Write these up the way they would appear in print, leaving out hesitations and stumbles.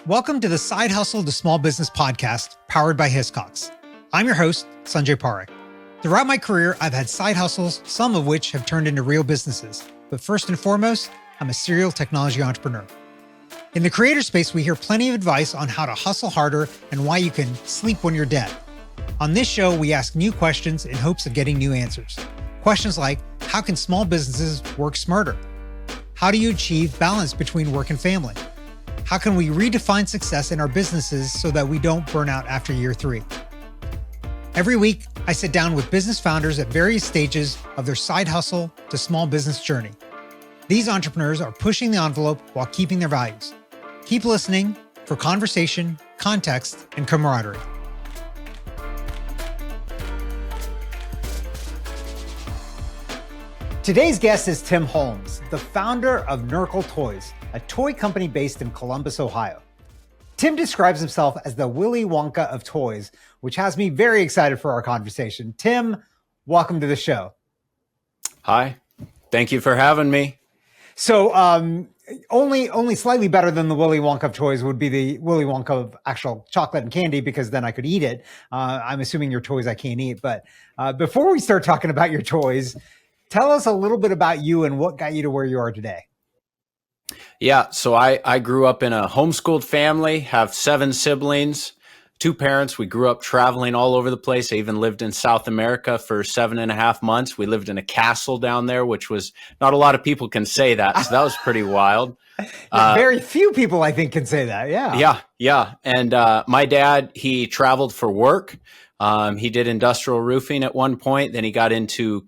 Welcome to the Side Hustle to Small Business podcast, powered by Hiscox. I'm your host, Sanjay Parekh. Throughout my career, I've had side hustles, some of which have turned into real businesses. But first and foremost, I'm a serial technology entrepreneur. In the creator space, we hear plenty of advice on how to hustle harder and why you can sleep when you're dead. On this show, we ask new questions in hopes of getting new answers. Questions like, how can small businesses work smarter? How do you achieve balance between work and family? How can we redefine success in our businesses so that we don't burn out after year 3? Every week, I sit down with business founders at various stages of their side hustle to small business journey. These entrepreneurs are pushing the envelope while keeping their values. Keep listening for conversation, context, and camaraderie. Today's guest is Tim Holmes, the founder of Nurkl Toys, a toy company based in Columbus, Ohio. Tim describes himself as the Willy Wonka of toys, which has me very excited for our conversation. Tim, welcome to the show. Hi, thank you for having me. So only slightly better than the Willy Wonka of toys would be the Willy Wonka of actual chocolate and candy, because then I could eat it. I'm assuming your toys I can't eat. But before we start talking about your toys, tell us a little bit about you and what got you to where you are today. Yeah, so I grew up in a homeschooled family, have 7 siblings, 2 parents. We grew up traveling all over the place. I even lived in South America for 7.5 months. We lived in a castle down there, which was not a lot of people can say that. So that was pretty wild. Very few people, I think, can say that. Yeah. And my dad, he traveled for work. He did industrial roofing at one point. Then he got into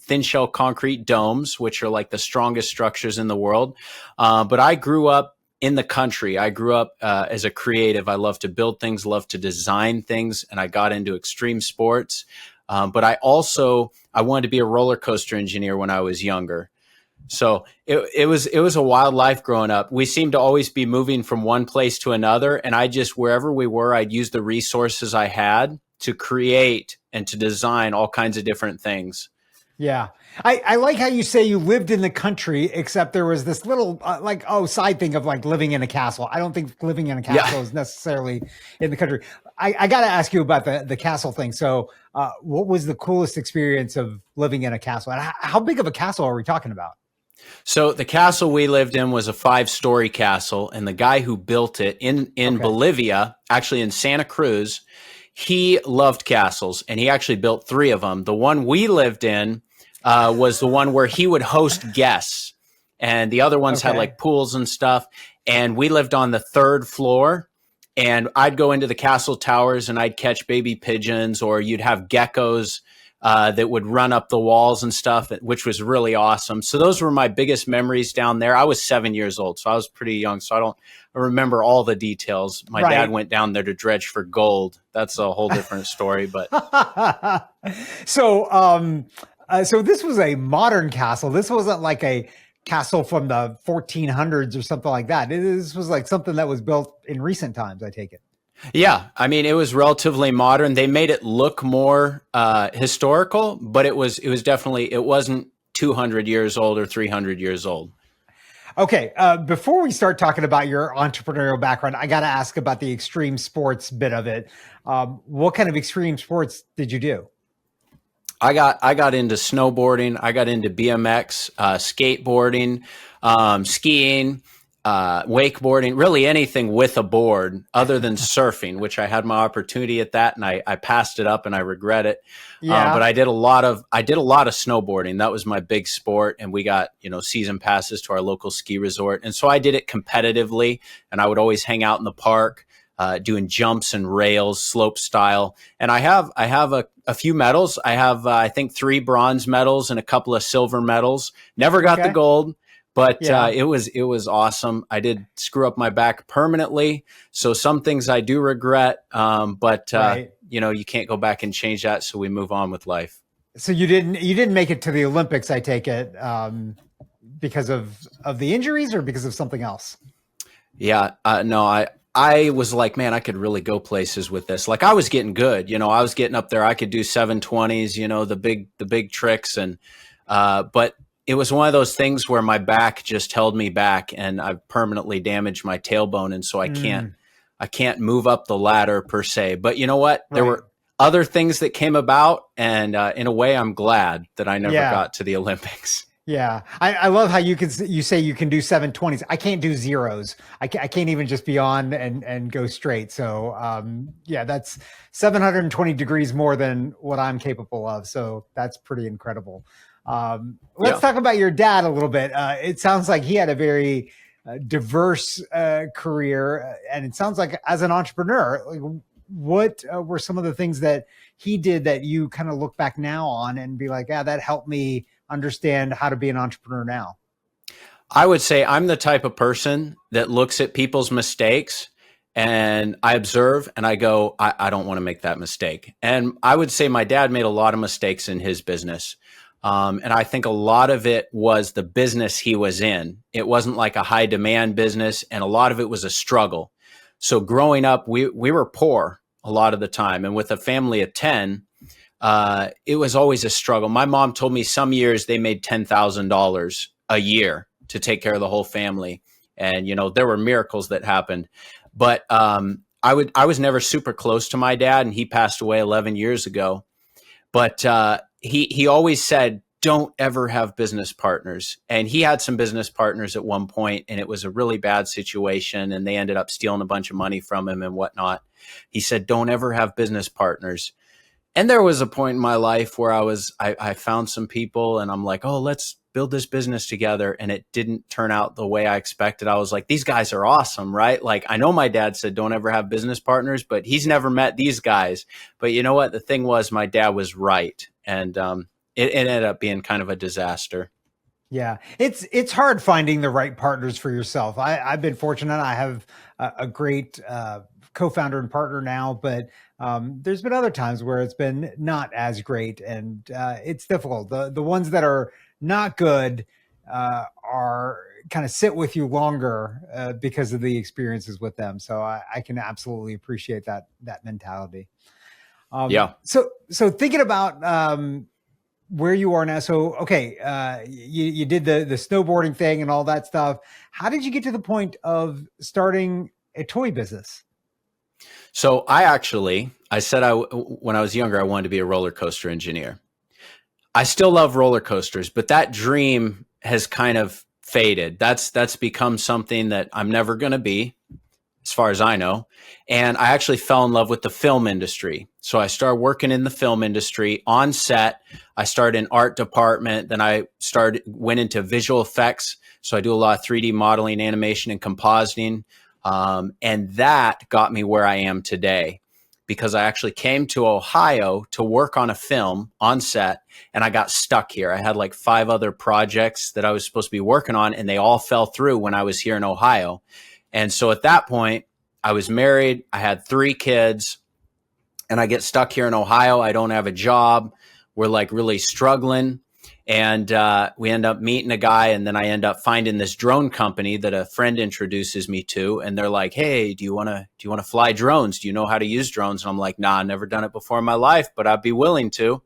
thin shell concrete domes, which are like the strongest structures in the world. But I grew up in the country. I grew up as a creative. I love to build things, love to design things, and I got into extreme sports. But I wanted to be a roller coaster engineer when I was younger. So it was a wild life growing up. We seemed to always be moving from one place to another. And wherever we were, I'd use the resources I had to create and to design all kinds of different things. Yeah. I like how you say you lived in the country, except there was this little side thing of like living in a castle. I don't think living in a castle is necessarily in the country. I got to ask you about the castle thing. So what was the coolest experience of living in a castle? And how big of a castle are we talking about? So the castle we lived in was a 5-story castle. And the guy who built it in Bolivia, actually in Santa Cruz, he loved castles, and he actually built 3 of them. The one we lived in was the one where he would host guests, and the other ones had like pools and stuff. And we lived on the 3rd floor, and I'd go into the castle towers and I'd catch baby pigeons, or you'd have geckos that would run up the walls and stuff, which was really awesome. So those were my biggest memories down there. I was 7 years old, so I was pretty young. So I remember all the details. My dad went down there to dredge for gold. That's a whole different story, but. So this was a modern castle. This wasn't like a castle from the 1400s or something like that. This was like something that was built in recent times, I take it. Yeah. I mean, it was relatively modern. They made it look more historical, but it wasn't 200 years old or 300 years old. Okay. Before we start talking about your entrepreneurial background, I got to ask about the extreme sports bit of it. What kind of extreme sports did you do? I got into snowboarding. I got into BMX, skateboarding, skiing, wakeboarding, really anything with a board other than surfing, which I had my opportunity at that, and I passed it up and I regret it. But I did a lot of snowboarding. That was my big sport. And we got, season passes to our local ski resort. And so I did it competitively, and I would always hang out in the park, doing jumps and rails, slope style. And I have a few medals. I have, I think 3 bronze medals and a couple of silver medals. Never got the gold, but it was awesome. I did screw up my back permanently. So some things I do regret, but you can't go back and change that. So we move on with life. So you didn't make it to the Olympics, I take it, because of the injuries or because of something else? Yeah, no, I was like, man, I could really go places with this. Like I was getting good, I was getting up there. I could do 720s, the big tricks. And, but it was one of those things where my back just held me back, and I've permanently damaged my tailbone. And so I can't move up the ladder per se, but you know what? There Right. were other things that came about. And in a way, I'm glad that I never got to the Olympics. Yeah. I love how you say you can do 720s. I can't do zeros. I can't even just be on and go straight. So, yeah, that's 720 degrees more than what I'm capable of. So that's pretty incredible. Let's talk about your dad a little bit. It sounds like he had a very diverse career, and it sounds like as an entrepreneur, like, what were some of the things that he did that you kind of look back now on and be like, yeah, that helped me understand how to be an entrepreneur now? I would say I'm the type of person that looks at people's mistakes and I observe and I go, I don't want to make that mistake. And I would say my dad made a lot of mistakes in his business. And I think a lot of it was the business he was in. It wasn't like a high demand business, and a lot of it was a struggle. So growing up, we were poor a lot of the time. And with a family of 10, it was always a struggle. My mom told me some years they made $10,000 a year to take care of the whole family. And, you know, there were miracles that happened. But I was never super close to my dad, and he passed away 11 years ago. But he always said, don't ever have business partners. And he had some business partners at one point, and it was a really bad situation, and they ended up stealing a bunch of money from him and whatnot. He said, don't ever have business partners. And there was a point in my life where I found some people and I'm like, oh, let's build this business together. And it didn't turn out the way I expected. I was like, these guys are awesome, right? Like, I know my dad said, don't ever have business partners, but he's never met these guys. But you know what? The thing was, my dad was right. And it ended up being kind of a disaster. Yeah, it's hard finding the right partners for yourself. I've been fortunate. I have a great co-founder and partner now, but there's been other times where it's been not as great, and it's difficult. The ones that are not good are kind of sit with you longer because of the experiences with them. So I can absolutely appreciate that mentality. Yeah. So thinking about where you are now. So, okay, you did the snowboarding thing and all that stuff. How did you get to the point of starting a toy business? So I said when I was younger, I wanted to be a roller coaster engineer. I still love roller coasters, but that dream has kind of faded. That's become something that I'm never going to be, as far as I know. And I actually fell in love with the film industry. So I started working in the film industry on set. I started in art department. Then I went into visual effects. So I do a lot of 3D modeling, animation, and compositing. And that got me where I am today, because I actually came to Ohio to work on a film on set, and I got stuck here. I had like 5 other projects that I was supposed to be working on, and they all fell through when I was here in Ohio. And so at that point, I was married, I had 3 kids, and I get stuck here in Ohio. I don't have a job. We're like really struggling. And we end up meeting a guy, and then I end up finding this drone company that a friend introduces me to. And they're like, hey, do you want to fly drones? Do you know how to use drones? And I'm like, nah, I've never done it before in my life, but I'd be willing to.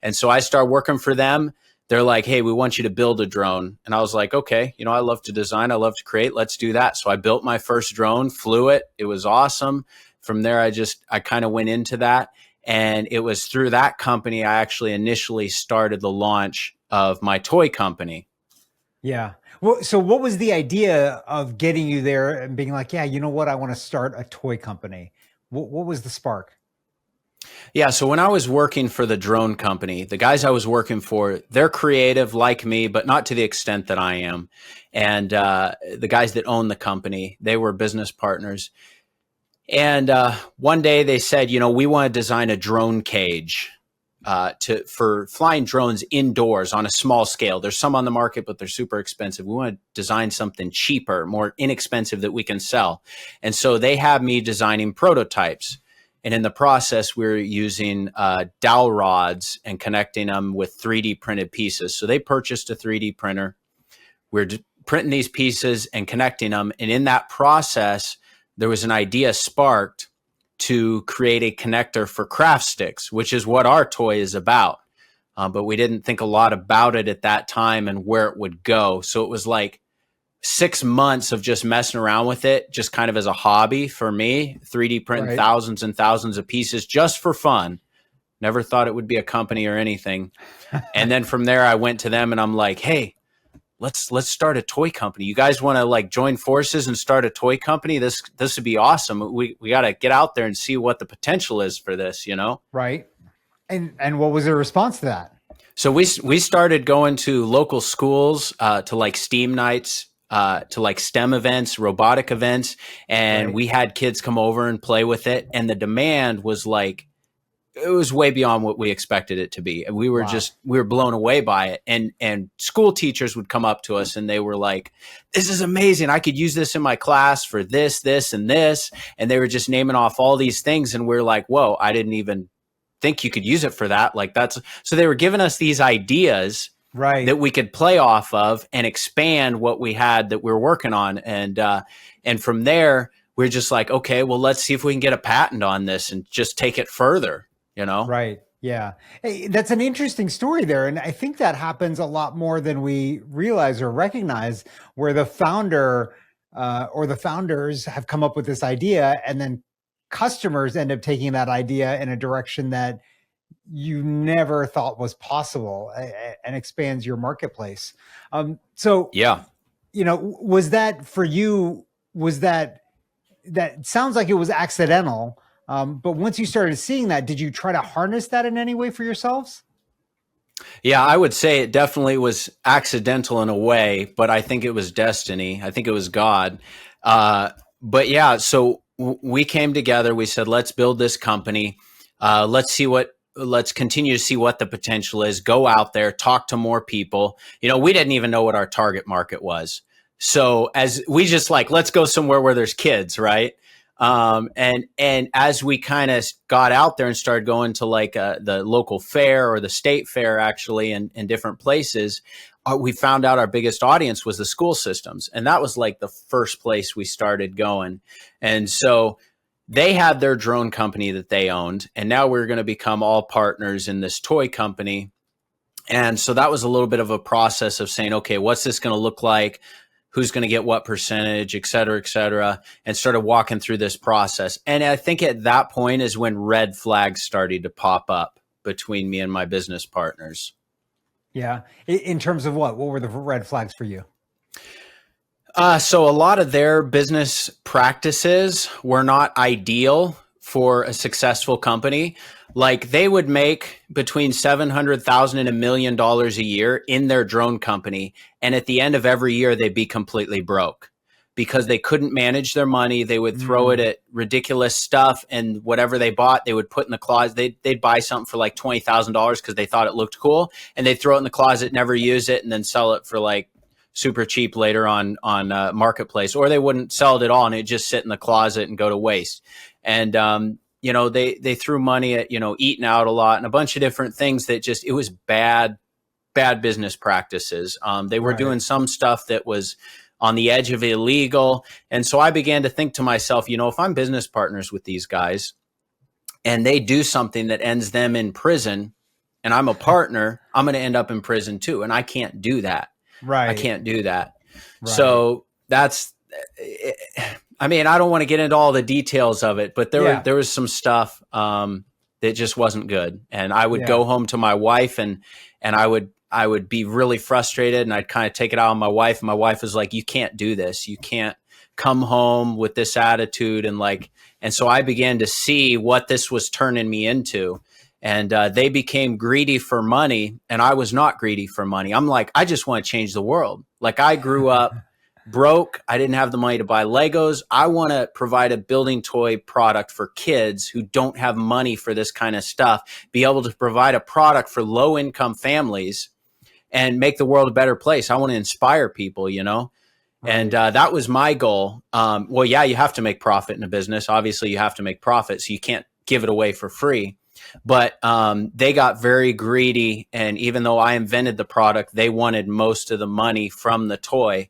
And so I start working for them. They're like, hey, we want you to build a drone. And I was like, okay, you know, I love to design. I love to create. Let's do that. So I built my first drone, flew it. It was awesome. From there, I kind of went into that. And it was through that company I actually initially started the launch of my toy company. Yeah. Well, so what was the idea of getting you there and being like, yeah, you know what? I want to start a toy company. What was the spark? Yeah. So when I was working for the drone company, the guys I was working for, they're creative like me, but not to the extent that I am. And the guys that own the company, they were business partners. And one day they said, you know, we want to design a drone cage for flying drones indoors on a small scale. There's some on the market, but they're super expensive. We want to design something cheaper, more inexpensive that we can sell. And so they have me designing prototypes. And in the process, we're using dowel rods and connecting them with 3D printed pieces. So they purchased a 3D printer. We're printing these pieces and connecting them. And in that process, there was an idea sparked to create a connector for craft sticks, which is what our toy is about. but we didn't think a lot about it at that time and where it would go. So it was like 6 months of just messing around with it, just kind of as a hobby for me, 3D printing Right. thousands and thousands of pieces just for fun. Never thought it would be a company or anything. And then from there, I went to them and I'm like, hey, let's start a toy company. You guys want to like join forces and start a toy company? This would be awesome. We got to get out there and see what the potential is for this, you know? Right. And what was the response to that? So we started going to local schools, to like STEAM nights, to like STEM events, robotic events. And Right. we had kids come over and play with it. And the demand was like, it was way beyond what we expected it to be. And we were Wow. we were blown away by it. And school teachers would come up to us and they were like, this is amazing. I could use this in my class for this, this, and this. And they were just naming off all these things. And we're like, whoa, I didn't even think you could use it for that. Like so they were giving us these ideas Right. that we could play off of and expand what we had that we were working on. And from there, we're just like, okay, well, let's see if we can get a patent on this and just take it further, you know? Right. Yeah. Hey, that's an interesting story there. And I think that happens a lot more than we realize or recognize, where the founder or the founders have come up with this idea, and then customers end up taking that idea in a direction that you never thought was possible, and expands your marketplace. So, Yeah. was that for you? Was that sounds like it was accidental? But once you started seeing that, did you try to harness that in any way for yourselves? Yeah, I would say it definitely was accidental in a way, but I think it was destiny. I think it was God. But yeah, so we came together. We said, let's build this company. Let's continue to see what the potential is. Go out there, talk to more people. You know, we didn't even know what our target market was. So as we just like, let's go somewhere where there's kids, right? And as we kind of got out there and started going to like the local fair or the state fair, actually, in different places, we found out our biggest audience was the school systems. And that was like the first place we started going. And so they had their drone company that they owned. And now we're going to become all partners in this toy company. And so that was a little bit of a process of saying, okay, what's this going to look like? Who's going to get what percentage, et cetera, and started walking through this process. And I think at that point is when red flags started to pop up between me and my business partners. Yeah. In terms of what were the red flags for you? So a lot of their business practices were not ideal for a successful company. Like they would make between $700,000 and $1 million a year in their drone company. And at the end of every year, they'd be completely broke because they couldn't manage their money. They would throw it at ridiculous stuff, and whatever they bought, they would put in the closet. They'd buy something for like $20,000 because they thought it looked cool, and they'd throw it in the closet, never use it, and then sell it for like super cheap later on Marketplace, or they wouldn't sell it at all and it'd just sit in the closet and go to waste. And they threw money at eating out a lot and a bunch of different things that just, it was bad business practices. They were doing some stuff that was on the edge of illegal. And so I began to think to myself, if I'm business partners with these guys and they do something that ends them in prison and I'm a partner, I'm going to end up in prison too. And I can't do that. Right. I can't do that. Right. So that's, I mean, I don't want to get into all the details of it, but there was some stuff that just wasn't good. And I would go home to my wife and I would be really frustrated, and I'd kind of take it out on my wife. And my wife was like, you can't do this. You can't come home with this attitude. And so I began to see what this was turning me into. And they became greedy for money, and I was not greedy for money. I'm like, I just want to change the world. Like I grew up broke. I didn't have the money to buy Legos. I want to provide a building toy product for kids who don't have money for this kind of stuff, be able to provide a product for low income families and make the world a better place. I want to inspire people, Right. And that was my goal. Well, yeah, you have to make profit in a business. Obviously you have to make profit, so you can't give it away for free. But they got very greedy. And even though I invented the product, they wanted most of the money from the toy.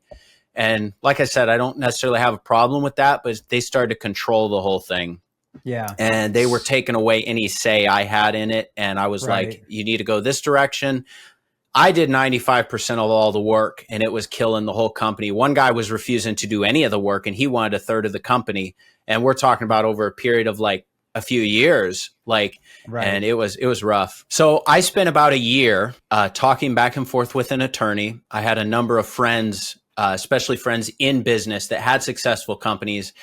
And like I said, I don't necessarily have a problem with that, but they started to control the whole thing. Yeah. and they were taking away any say I had in it. And I was Right. like, you need to go this direction. I did 95% of all the work, and it was killing the whole company. One guy was refusing to do any of the work, and he wanted a third of the company. And we're talking about over a period of like a few years, like, Right. and it was rough. So I spent about a year talking back and forth with an attorney. I had a number of friends, especially friends in business that had successful companies,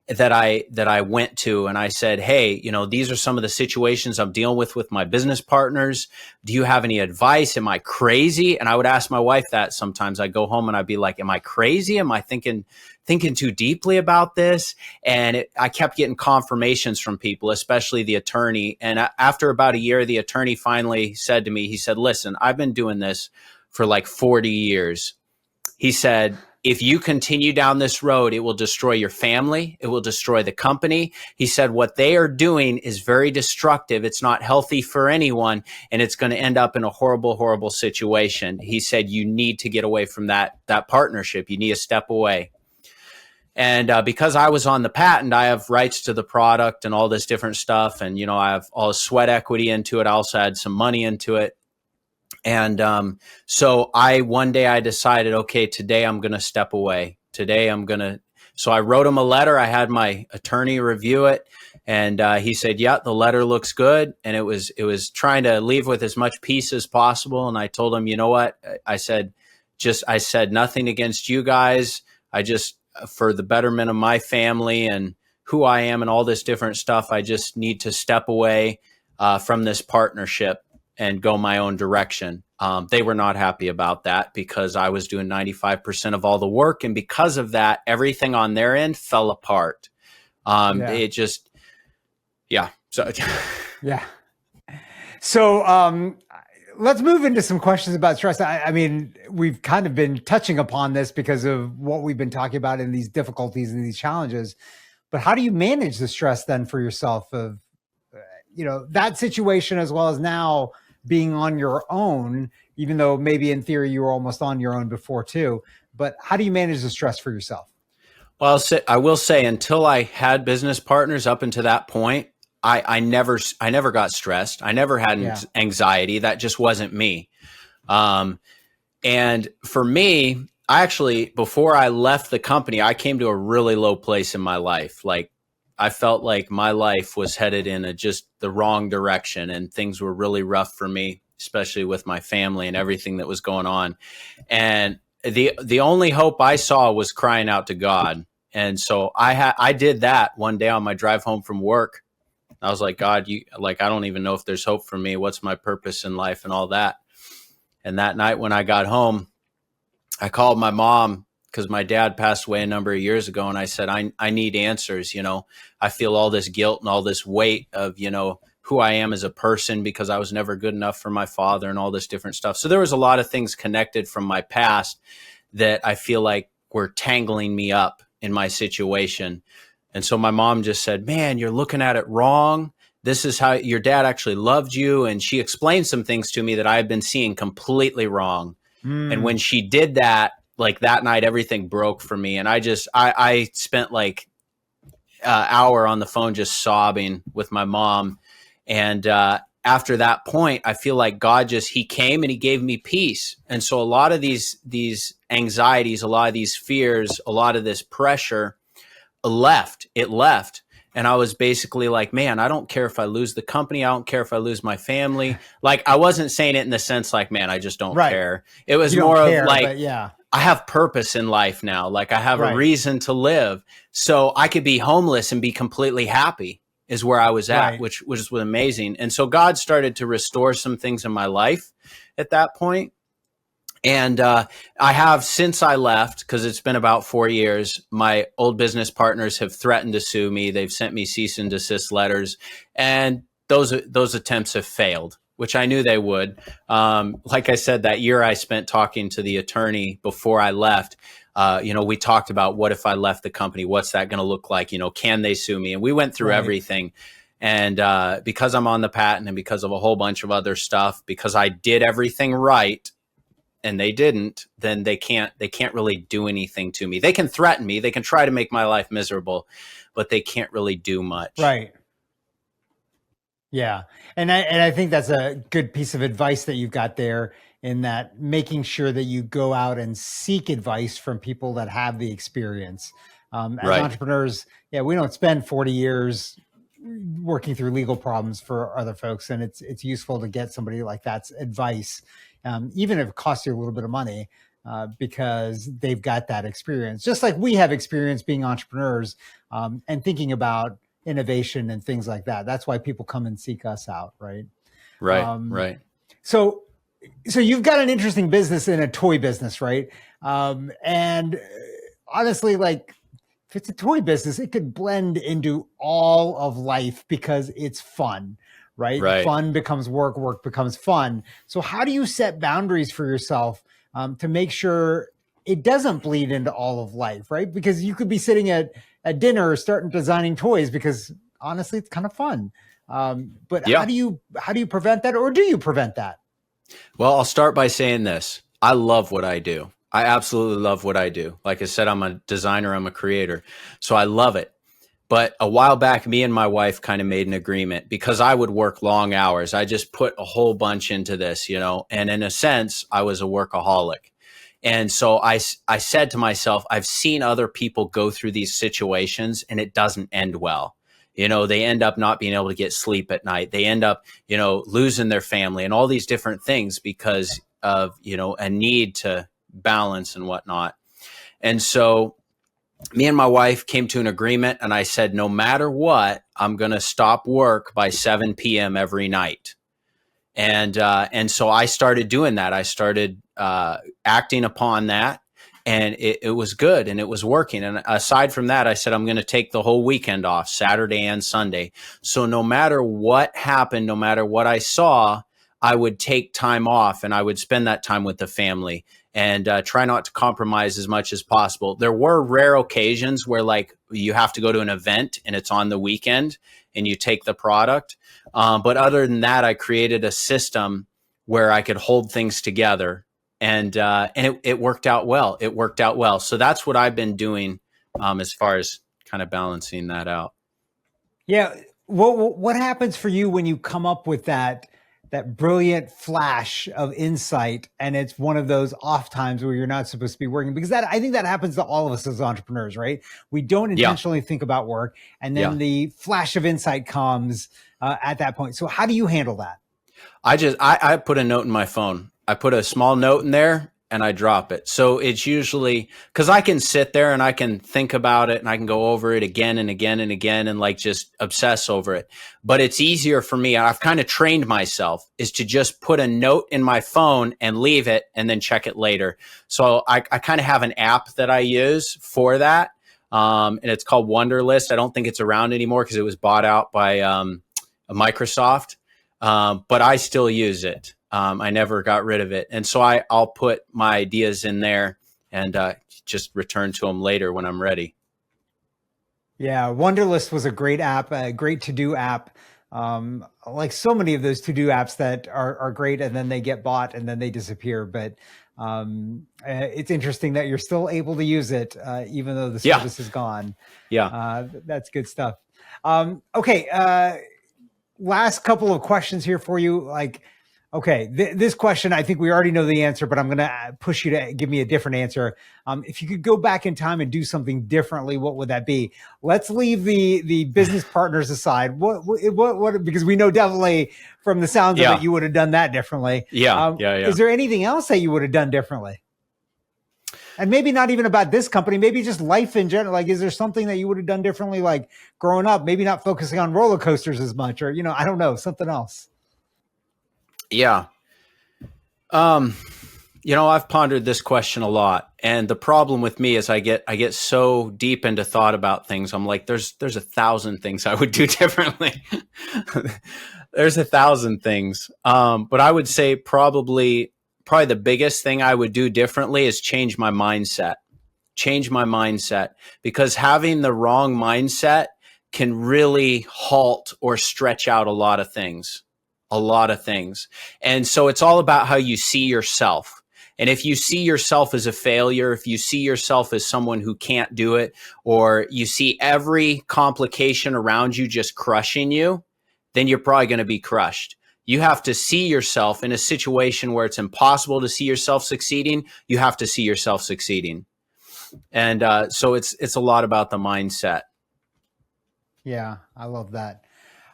that I went to, and I said, hey, these are some of the situations I'm dealing with my business partners. Do you have any advice? Am I crazy? And I would ask my wife that sometimes. I'd go home and I'd be like, am I crazy? Am I thinking too deeply about this? And I kept getting confirmations from people, especially the attorney. And after about a year, the attorney finally said to me, he said, listen, I've been doing this for like 40 years. He said, if you continue down this road, it will destroy your family. It will destroy the company. He said, what they are doing is very destructive. It's not healthy for anyone, and it's going to end up in a horrible, horrible situation. He said, you need to get away from that partnership. You need to step away. And because I was on the patent, I have rights to the product and all this different stuff. And, I have all the sweat equity into it. I also had some money into it. And so one day I decided, okay, today I'm going to step away. So I wrote him a letter. I had my attorney review it. And he said, yeah, the letter looks good. And it was trying to leave with as much peace as possible. And I told him, you know what? I said nothing against you guys. I just, for the betterment of my family and who I am and all this different stuff, I just need to step away from this partnership and go my own direction. They were not happy about that because I was doing 95% of all the work. And because of that, everything on their end fell apart. It just, yeah. So, yeah. So let's move into some questions about stress. I mean, we've kind of been touching upon this because of what we've been talking about in these difficulties and these challenges. But how do you manage the stress then for yourself of, that situation as well as now being on your own, even though maybe in theory you were almost on your own before too, but how do you manage the stress for yourself? Well, I will say until I had business partners up until that point, I never got stressed. I never had anxiety. That just wasn't me. And for me, before I left the company, I came to a really low place in my life. Like I felt like my life was headed in just the wrong direction, and things were really rough for me, especially with my family and everything that was going on. And the only hope I saw was crying out to God. And so I did that one day on my drive home from work. I was like, God, I don't even know if there's hope for me. What's my purpose in life and all that. And that night when I got home, I called my mom because my dad passed away a number of years ago. And I said, I need answers. I feel all this guilt and all this weight of, who I am as a person because I was never good enough for my father and all this different stuff. So there was a lot of things connected from my past that I feel like were tangling me up in my situation. And so my mom just said, man, you're looking at it wrong. This is how your dad actually loved you. And she explained some things to me that I had been seeing completely wrong. And when she did that, like that night, everything broke for me. And I spent like an hour on the phone just sobbing with my mom. And after that point, I feel like God he came and he gave me peace. And so a lot of these anxieties, a lot of these fears, a lot of this pressure left. And I was basically like, man, I don't care if I lose the company. I don't care if I lose my family. Like, I wasn't saying it in the sense like, man, I just don't care. It was more of like, I have purpose in life now. Like I have a reason to live. So I could be homeless and be completely happy is where I was at, which was amazing. And so God started to restore some things in my life at that point. And I have, since I left, because it's been about 4 years, my old business partners have threatened to sue me. They've sent me cease and desist letters, and those attempts have failed, which I knew they would. Like I said, that year I spent talking to the attorney before I left. We talked about, what if I left the company? What's that going to look like? Can they sue me? And we went through everything. And because I'm on the patent and because of a whole bunch of other stuff, because I did everything right, and they didn't, then they can't really do anything to me. They can threaten me. They can try to make my life miserable, but they can't really do much. Right. Yeah. And I think that's a good piece of advice that you've got there, in that making sure that you go out and seek advice from people that have the experience. As Right. entrepreneurs, yeah, we don't spend 40 years working through legal problems for other folks. And it's useful to get somebody like that's advice, even if it costs you a little bit of money, because they've got that experience. Just like we have experience being entrepreneurs, and thinking about innovation and things like that. That's why people come and seek us out, right? Right. Um, Right. so, so you've got an interesting business in a toy business, right? And honestly, like, if it's a toy business, it could blend into all of life because it's fun, right? Right. Fun becomes work, work becomes fun. So how do you set boundaries for yourself, to make sure it doesn't bleed into all of life, right? Because you could be sitting at dinner starting designing toys because honestly, it's kind of fun. But Yeah. how do you prevent that, or do you prevent that? Well, I'll start by saying this. I love what I do. I absolutely love what I do. Like I said, I'm a designer, I'm a creator. So I love it. But a while back, me and my wife kind of made an agreement because I would work long hours. I just put a whole bunch into this, you know, and in a sense, I was a workaholic. And so I said to myself, I've seen other people go through these situations and it doesn't end well. You know, they end up not being able to get sleep at night. They end up, you know, losing their family and all these different things because of, you know, a need to balance and whatnot. And so me and my wife came to an agreement, and I said, no matter what, I'm going to stop work by 7 p.m. every night. And so I started doing that. I started acting upon that, and it was good and it was working. And aside from that, I said, I'm going to take the whole weekend off, Saturday and Sunday. So no matter what happened, no matter what I saw, I would take time off and I would spend that time with the family and try not to compromise as much as possible. There were rare occasions where like you have to go to an event and it's on the weekend and you take the product. But other than that, I created a system where I could hold things together, and it worked out well. It worked out well. So that's what I've been doing, as far as kind of balancing that out. Yeah. What happens for you when you come up with that brilliant flash of insight, and it's one of those off times where you're not supposed to be working? Because that, I think that happens to all of us as entrepreneurs, right? We don't Yeah, intentionally think about work, and then yeah. the flash of insight comes at that point. So how do you handle that? I put a note in my phone. I put a small note in there and I drop it. So it's usually because I can sit there and I can think about it and I can go over it again and again and again and like just obsess over it. But it's easier for me. I've kind of trained myself is to just put a note in my phone and leave it and then check it later. So I kind of have an app that I use for that. And it's called Wunderlist. I don't think it's around anymore because it was bought out by Microsoft. But I still use it. I never got rid of it. And so I'll put my ideas in there and just return to them later when I'm ready. Yeah, Wunderlist was a great app, a great to-do app. Like so many of those to-do apps that are great and then they get bought and then they disappear. But it's interesting that you're still able to use it, even though the Yeah. service is gone. Yeah. That's good stuff. Okay, last couple of questions here for you. Like, okay, this question, I think we already know the answer, but I'm going to push you to give me a different answer. If you could go back in time and do something differently, what would that be? Let's leave the business partners aside. What, because we know definitely from the sounds of Yeah. it, you would have done that differently. Yeah. Is there anything else that you would have done differently? And maybe not even about this company, maybe just life in general. Like, is there something that you would have done differently? Like growing up, maybe not focusing on roller coasters as much, or, I don't know, something else. Yeah. I've pondered this question a lot, and the problem with me is I get so deep into thought about things. I'm like, there's 1,000 things I would do differently. There's 1,000 things. But I would say probably the biggest thing I would do differently is change my mindset. Change my mindset, because having the wrong mindset can really halt or stretch out a lot of things. And so it's all about how you see yourself. And if you see yourself as a failure, if you see yourself as someone who can't do it, or you see every complication around you just crushing you, then you're probably going to be crushed. You have to see yourself in a situation where it's impossible to see yourself succeeding. You have to see yourself succeeding. And so it's a lot about the mindset. Yeah, I love that.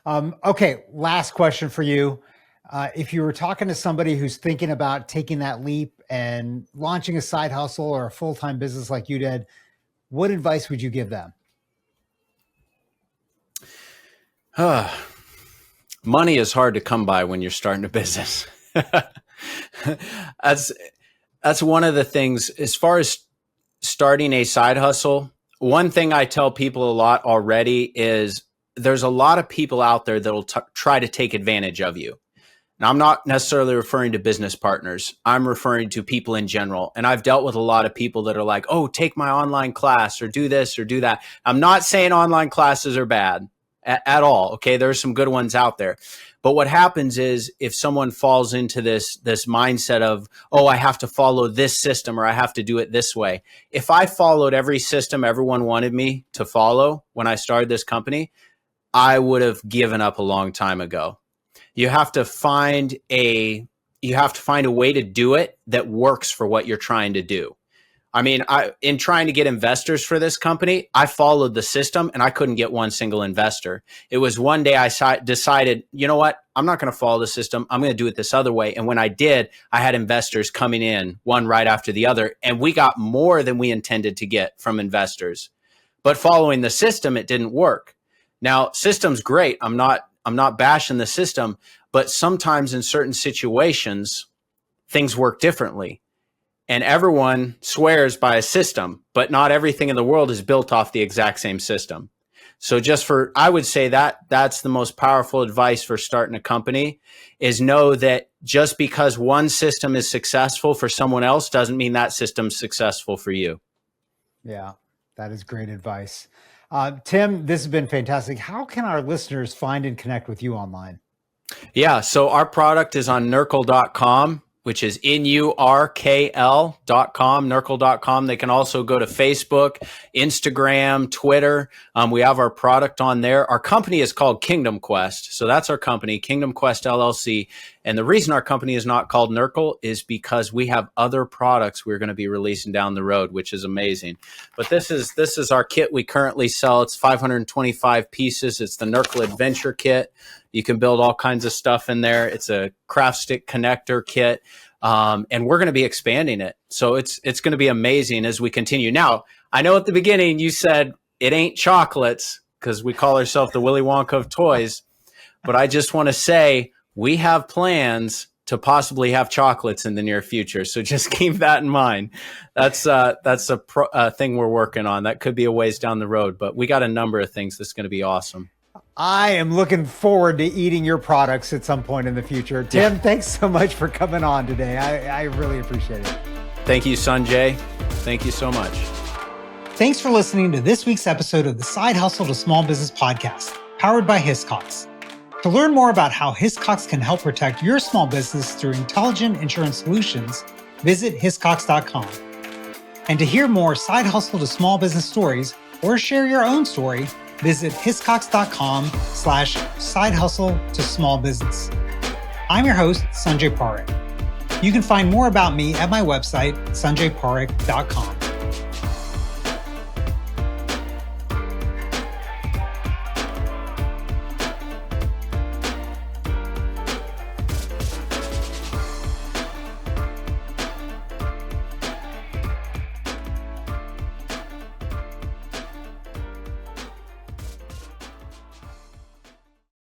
Okay, last question for you. If you were talking to somebody who's thinking about taking that leap and launching a side hustle or a full-time business like you did, what advice would you give them? Money is hard to come by when you're starting a business. That's one of the things. As far as starting a side hustle, one thing I tell people a lot already is there's a lot of people out there that will try to take advantage of you. Now, I'm not necessarily referring to business partners. I'm referring to people in general. And I've dealt with a lot of people that are like, oh, take my online class or do this or do that. I'm not saying online classes are bad at all. Okay. There's some good ones out there. But what happens is if someone falls into this mindset of, oh, I have to follow this system or I have to do it this way. If I followed every system everyone wanted me to follow when I started this company, I would have given up a long time ago. You have to find a way to do it that works for what you're trying to do. I mean, in trying to get investors for this company, I followed the system and I couldn't get one single investor. It was one day I decided, you know what? I'm not going to follow the system. I'm going to do it this other way. And when I did, I had investors coming in one right after the other. And we got more than we intended to get from investors. But following the system, it didn't work. Now, system's great. I'm not bashing the system, but sometimes in certain situations, things work differently. And everyone swears by a system, but not everything in the world is built off the exact same system. So I would say that's the most powerful advice for starting a company is know that just because one system is successful for someone else doesn't mean that system's successful for you. Yeah, that is great advice. Tim, this has been fantastic. How can our listeners find and connect with you online? Yeah, so our product is on Nurkl.com, which is Nurkl.com, Nurkl.com. They can also go to Facebook, Instagram, Twitter. We have our product on there. Our company is called Kingdom Quest. So that's our company, Kingdom Quest LLC. And the reason our company is not called Nurkl is because we have other products we're going to be releasing down the road, which is amazing. But this is our kit we currently sell. It's 525 pieces. It's the Nurkl Adventure Kit. You can build all kinds of stuff in there. It's a craft stick connector kit. And we're going to be expanding it. So it's going to be amazing as we continue. Now, I know at the beginning you said it ain't chocolates because we call ourselves the Willy Wonka of toys. But I just want to say we have plans to possibly have chocolates in the near future. So just keep that in mind. That's a thing we're working on. That could be a ways down the road, but we got a number of things that's going to be awesome. I am looking forward to eating your products at some point in the future. Tim, thanks so much for coming on today. I really appreciate it. Thank you, Sanjay. Thank you so much. Thanks for listening to this week's episode of the Side Hustle to Small Business podcast, powered by Hiscox. To learn more about how Hiscox can help protect your small business through intelligent insurance solutions, visit hiscox.com. And to hear more side hustle to small business stories or share your own story, visit hiscox.com/side hustle to small business. I'm your host, Sanjay Parekh. You can find more about me at my website, sanjayparekh.com.